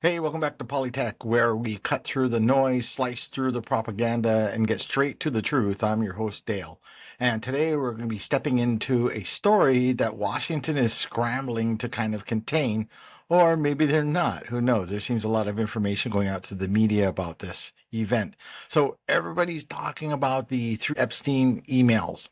Hey, welcome back to Polytech, where we cut through the noise, slice through the propaganda, and get straight to the truth. I'm your host, Dale. And today we're going to be stepping into a story that Washington is scrambling to kind of contain, or maybe they're not. Who knows? There seems a lot of information going out to the media about this event. So everybody's talking about the 3 Epstein emails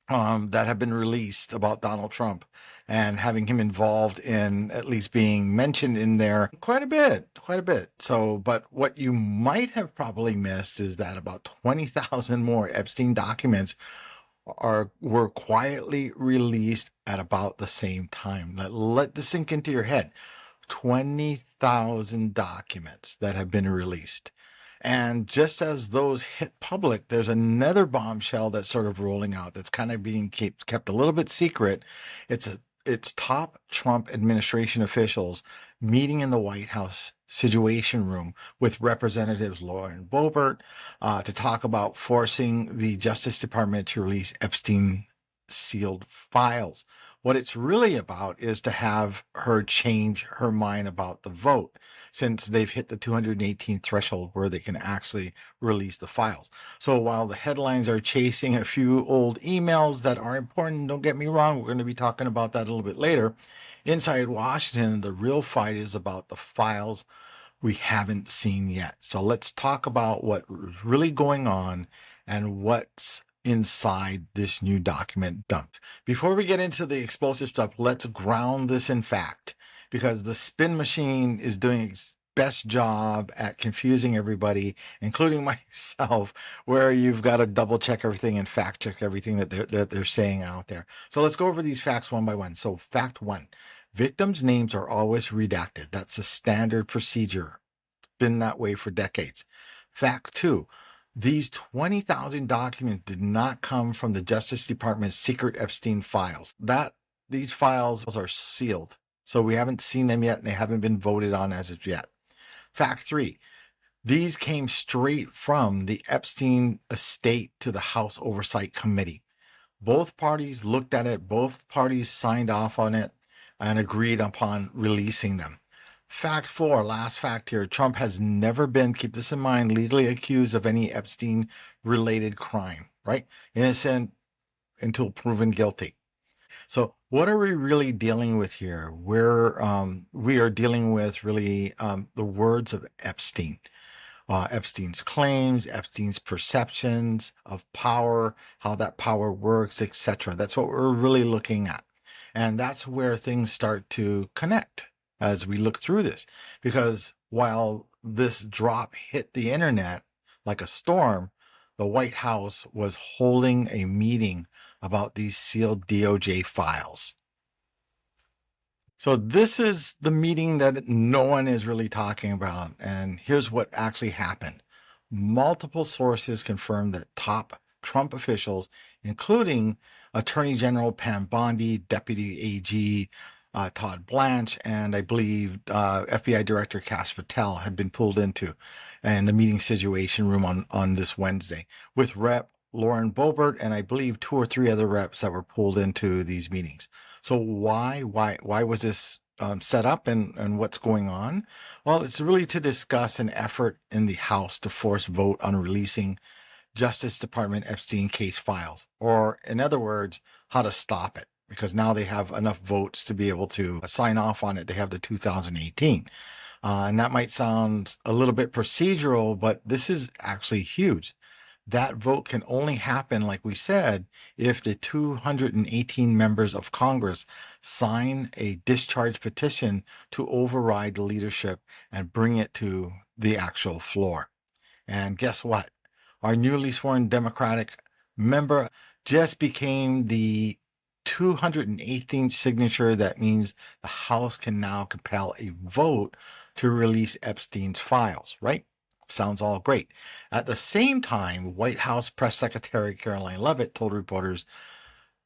that have been released about Donald Trump and having him involved in at least being mentioned in there quite a bit, quite a bit. So, but what you might have probably missed is that about 20,000 more Epstein documents were quietly released at about the same time. Let this sink into your head. 20,000 documents that have been released. And just as those hit public, there's another bombshell that's sort of rolling out that's kind of being kept a little bit secret. It's top Trump administration officials meeting in the White House Situation Room with Representatives Lauren Boebert to talk about forcing the Justice Department to release Epstein sealed files. What it's really about is to have her change her mind about the vote, since they've hit the 218 threshold where they can actually release the files. So while the headlines are chasing a few old emails that are important, don't get me wrong, we're going to be talking about that a little bit later. Inside Washington, the real fight is about the files we haven't seen yet. So let's talk about what's really going on and what's inside this new document dumped. Before we get into the explosive stuff, let's ground this in fact, because the spin machine is doing its best job at confusing everybody, including myself, where you've got to double check everything and fact check everything that they're saying out there. So let's go over these facts one by one. So fact one, victims' names are always redacted. That's a standard procedure. It's been that way for decades. Fact two, these 20,000 documents did not come from the Justice Department's secret Epstein files. These files are sealed, so we haven't seen them yet and they haven't been voted on as of yet. Fact three, these came straight from the Epstein estate to the House Oversight Committee. Both parties looked at it, both parties signed off on it and agreed upon releasing them. Fact four, last fact here, Trump has never been, keep this in mind, legally accused of any Epstein related crime, right? Innocent until proven guilty. So what are we really dealing with here? We are dealing with really the words of Epstein. Epstein's claims, Epstein's perceptions of power, how that power works, etc. That's what we're really looking at. And that's where things start to connect as we look through this. Because while this drop hit the internet like a storm, the White House was holding a meeting about these sealed DOJ files. So this is the meeting that no one is really talking about. And here's what actually happened. Multiple sources confirmed that top Trump officials, including Attorney General Pam Bondi, Deputy AG Todd Blanche, and I believe FBI Director Kash Patel had been pulled into in the meeting situation room on this Wednesday with Rep. Lauren Boebert and I believe 2 or 3 other reps that were pulled into these meetings. So why was this set up and what's going on? Well, it's really to discuss an effort in the House to force vote on releasing Justice Department Epstein case files, or in other words, how to stop it, because now they have enough votes to be able to sign off on it. They have the 2018. And that might sound a little bit procedural, but this is actually huge. That vote can only happen, like we said, if the 218 members of Congress sign a discharge petition to override the leadership and bring it to the actual floor. And guess what? Our newly sworn Democratic member just became the 218th signature. That means the House can now compel a vote to release Epstein's files, right? Sounds all great. At the same time, White House Press Secretary Caroline Leavitt told reporters,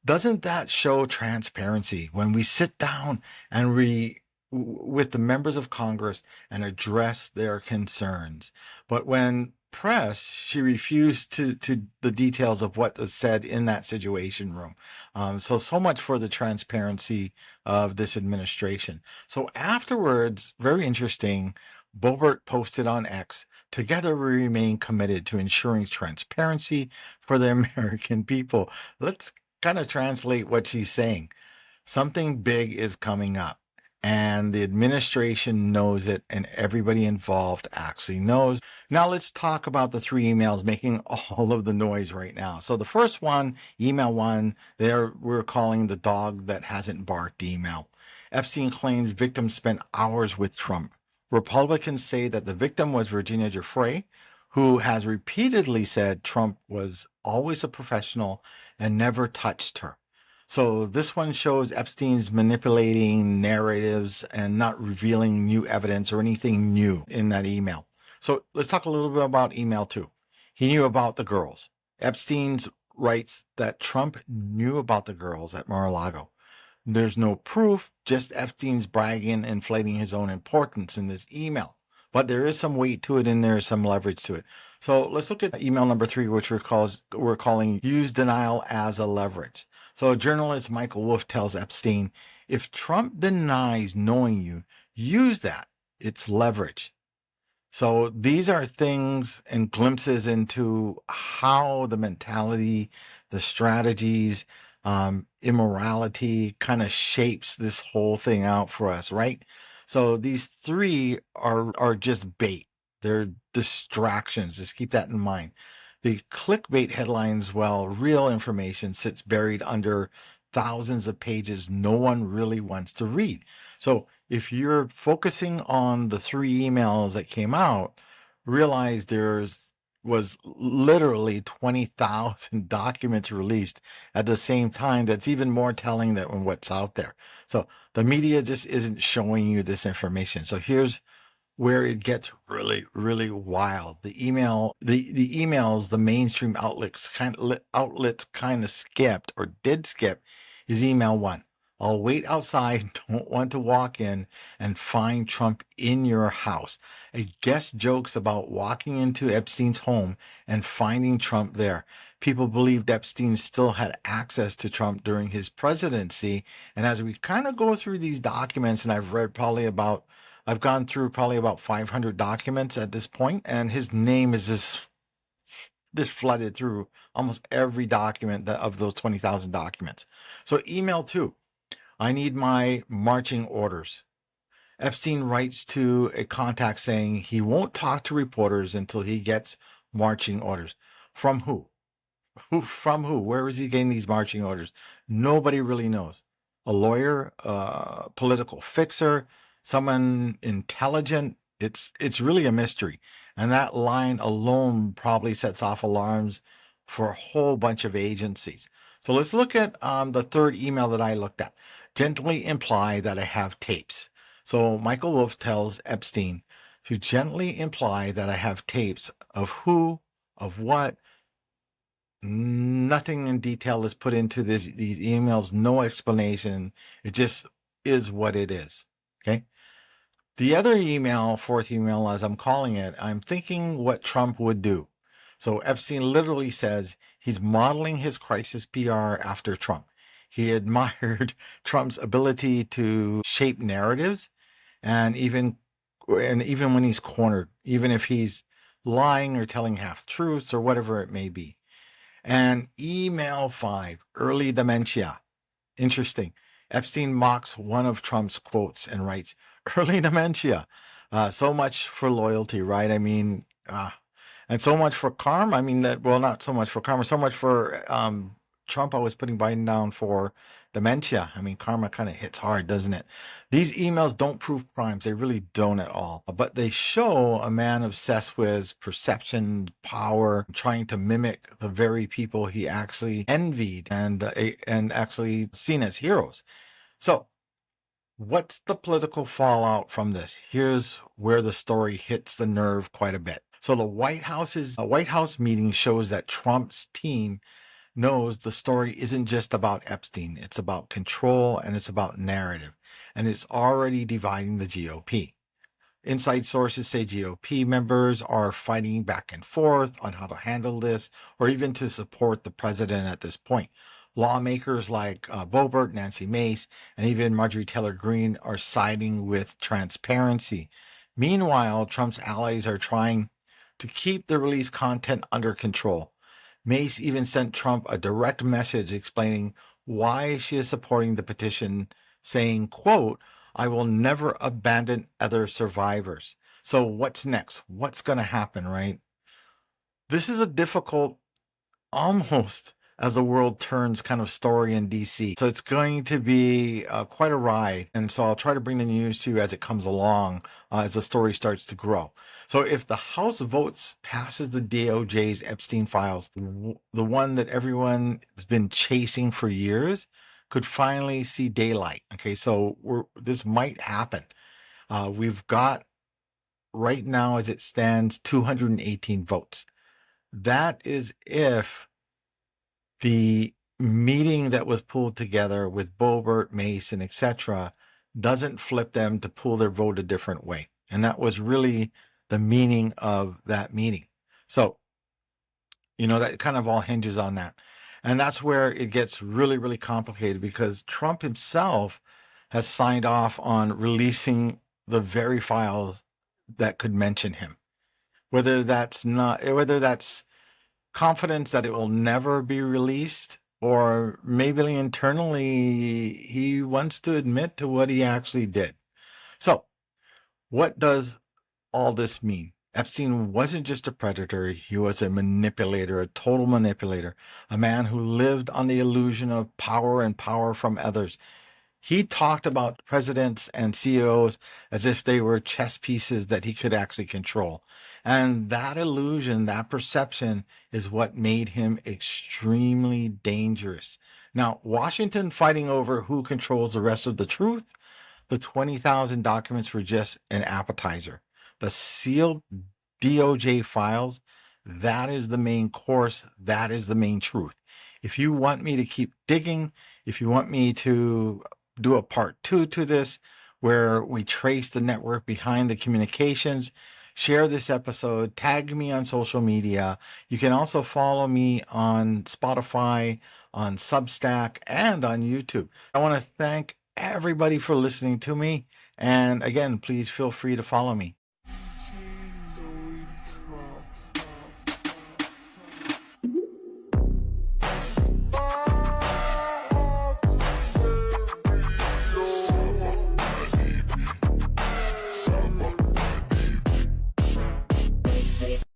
doesn't that show transparency when we sit down and with the members of Congress and address their concerns? But when press, she refused to the details of what was said in that Situation Room. So much for the transparency of this administration. So afterwards, very interesting, Boebert posted on X, "Together we remain committed to ensuring transparency for the American people." Let's kind of translate what she's saying. Something big is coming up, and the administration knows it, and everybody involved actually knows. Now, let's talk about the three emails making all of the noise right now. So, the first one, email one, there we're calling the dog that hasn't barked email. Epstein claims victim spent hours with Trump. Republicans say that the victim was Virginia Giuffre, who has repeatedly said Trump was always a professional and never touched her. So this one shows Epstein's manipulating narratives and not revealing new evidence or anything new in that email. So let's talk a little bit about email two. He knew about the girls. Epstein's writes that Trump knew about the girls at Mar-a-Lago. There's no proof, just Epstein's bragging and inflating his own importance in this email. But there is some weight to it and there is some leverage to it. So let's look at email number three, which we're calling use denial as a leverage. So journalist Michael Wolff tells Epstein, if Trump denies knowing you, use that. It's leverage. So these are things and glimpses into how the mentality, the strategies, immorality kind of shapes this whole thing out for us, right? So these three are just bait. They're distractions. Just keep that in mind. The clickbait headlines, while real information sits buried under thousands of pages no one really wants to read. So if you're focusing on the three emails that came out, realize there's was literally 20,000 documents released at the same time. That's even more telling than what's out there. So the media just isn't showing you this information. So here's where it gets really, really wild. The emails, the mainstream outlets kind of skipped or did skip is email one. I'll wait outside, don't want to walk in and find Trump in your house. A guest jokes about walking into Epstein's home and finding Trump there. People believed Epstein still had access to Trump during his presidency. And as we kind of go through these documents, and I've gone through probably about 500 documents at this point, and his name is this flooded through almost every document of those 20,000 documents. So email two, I need my marching orders. Epstein writes to a contact saying he won't talk to reporters until he gets marching orders. From who? From who? Where is he getting these marching orders? Nobody really knows. A lawyer, a political fixer, someone intelligent. It's really a mystery. And that line alone probably sets off alarms for a whole bunch of agencies. So let's look at the third email that I looked at. Gently imply that I have tapes. So Michael Wolff tells Epstein to gently imply that I have tapes of who, of what. Nothing in detail is put into these emails, no explanation. It just is what it is. Okay. The other email, fourth email, as I'm calling it, I'm thinking what Trump would do. So Epstein literally says he's modeling his crisis PR after Trump. He admired Trump's ability to shape narratives and even when he's cornered, even if he's lying or telling half truths or whatever it may be. And email five, early dementia. Interesting. Epstein mocks one of Trump's quotes and writes, early dementia. So much for loyalty, right? I mean, and so much for karma. I mean, well, not so much for karma, so much for Trump always putting Biden down for dementia. I mean, karma kind of hits hard, doesn't it? These emails don't prove crimes. They really don't at all. But they show a man obsessed with perception, power, trying to mimic the very people he actually envied and actually seen as heroes. So what's the political fallout from this? Here's where the story hits the nerve quite a bit. So the White House meeting shows that Trump's team knows the story isn't just about Epstein. It's about control and it's about narrative. And it's already dividing the GOP. Inside sources say GOP members are fighting back and forth on how to handle this or even to support the president at this point. Lawmakers like Boebert, Nancy Mace, and even Marjorie Taylor Greene are siding with transparency. Meanwhile, Trump's allies are trying to keep the released content under control. Mace even sent Trump a direct message explaining why she is supporting the petition, saying, quote, I will never abandon other survivors. So what's next? What's going to happen, right? This is a difficult, almost as the world turns kind of story in DC. So it's going to be quite a ride. And so I'll try to bring the news to you as it comes along, as the story starts to grow. So if the House votes passes the DOJ's Epstein files, the one that everyone has been chasing for years, could finally see daylight. Okay, so this might happen. We've got right now, as it stands, 218 votes. That is if the meeting that was pulled together with Boebert, Mason, etc., doesn't flip them to pull their vote a different way. And that was really the meaning of that meeting. So, that kind of all hinges on that. And that's where it gets really, really complicated because Trump himself has signed off on releasing the very files that could mention him. Whether that's confidence that it will never be released, or maybe internally he wants to admit to what he actually did. So, what does all this mean? Epstein wasn't just a predator, he was a manipulator, a total manipulator, a man who lived on the illusion of power and power from others. He talked about presidents and CEOs as if they were chess pieces that he could actually control. And that illusion, that perception, is what made him extremely dangerous. Now, Washington fighting over who controls the rest of the truth, the 20,000 documents were just an appetizer. The sealed DOJ files, that is the main course, that is the main truth. If you want me to keep digging, if you want me to do a part 2 to this, where we trace the network behind the communications, share this episode, tag me on social media. You can also follow me on Spotify, on Substack, and on YouTube. I want to thank everybody for listening to me. And again, please feel free to follow me.